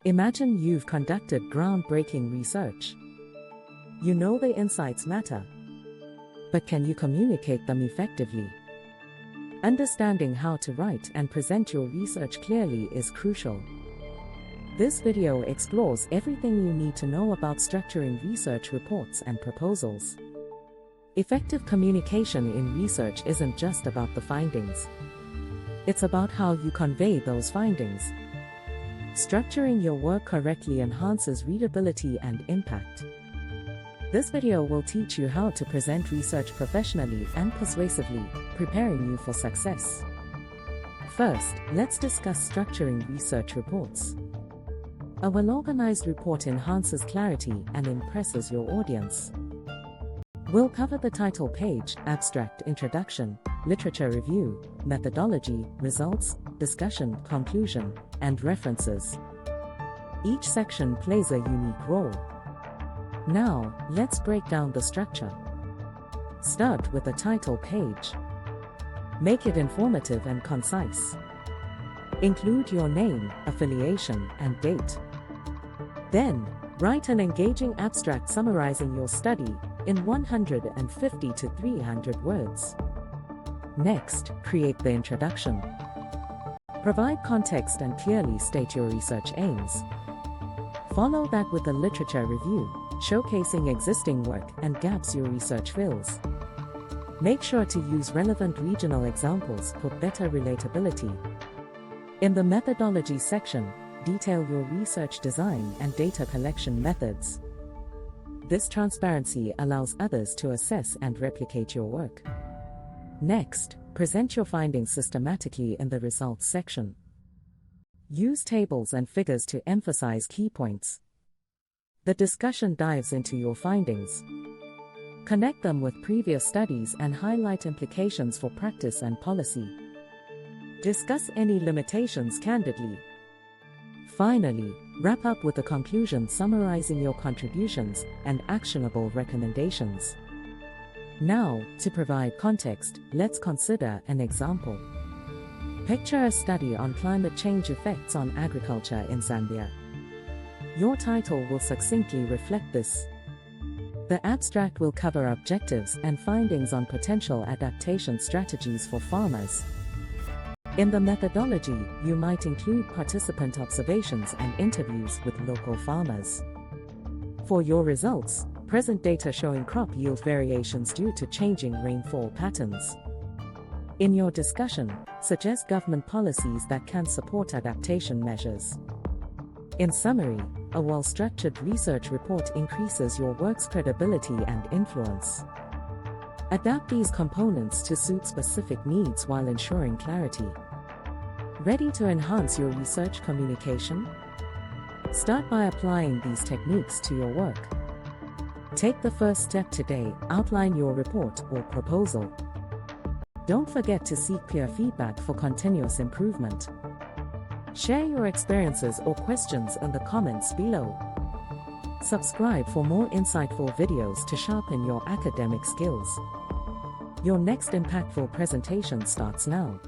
Imagine you've conducted groundbreaking research. You know the insights matter, but can you communicate them effectively? Understanding how to write and present your research clearly is crucial. This video explores everything you need to know about structuring research reports and proposals. Effective communication in research isn't just about the findings. It's about how you convey those findings. Structuring your work correctly enhances readability and impact. This video will teach you how to present research professionally and persuasively, preparing you for success. First, let's discuss structuring research reports. A well-organized report enhances clarity and impresses your audience. We'll cover the title page, abstract, introduction, literature review, methodology, results, discussion, conclusion, and references. Each section plays a unique role. Now, let's break down the structure. Start with the title page. Make it informative and concise. Include your name, affiliation, and date. Then, write an engaging abstract summarizing your study in 150 to 300 words. Next, create the introduction. Provide context and clearly state your research aims. Follow that with a literature review, showcasing existing work and gaps your research fills. Make sure to use relevant regional examples for better relatability. In the methodology section, detail your research design and data collection methods. This transparency allows others to assess and replicate your work. Next, present your findings systematically in the results section. Use tables and figures to emphasize key points. The discussion dives into your findings. Connect them with previous studies and highlight implications for practice and policy. Discuss any limitations candidly. Finally, wrap up with a conclusion summarizing your contributions and actionable recommendations. Now, to provide context, let's consider an example. Picture a study on climate change effects on agriculture in Zambia. Your title will succinctly reflect this. The abstract will cover objectives and findings on potential adaptation strategies for farmers. In the methodology, you might include participant observations and interviews with local farmers. For your results, present data showing crop yield variations due to changing rainfall patterns. In your discussion, suggest government policies that can support adaptation measures. In summary, a well-structured research report increases your work's credibility and influence. Adapt these components to suit specific needs while ensuring clarity. Ready to enhance your research communication? Start by applying these techniques to your work. Take the first step today, outline your report or proposal. Don't forget to seek peer feedback for continuous improvement. Share your experiences or questions in the comments below. Subscribe for more insightful videos to sharpen your academic skills. Your next impactful presentation starts now.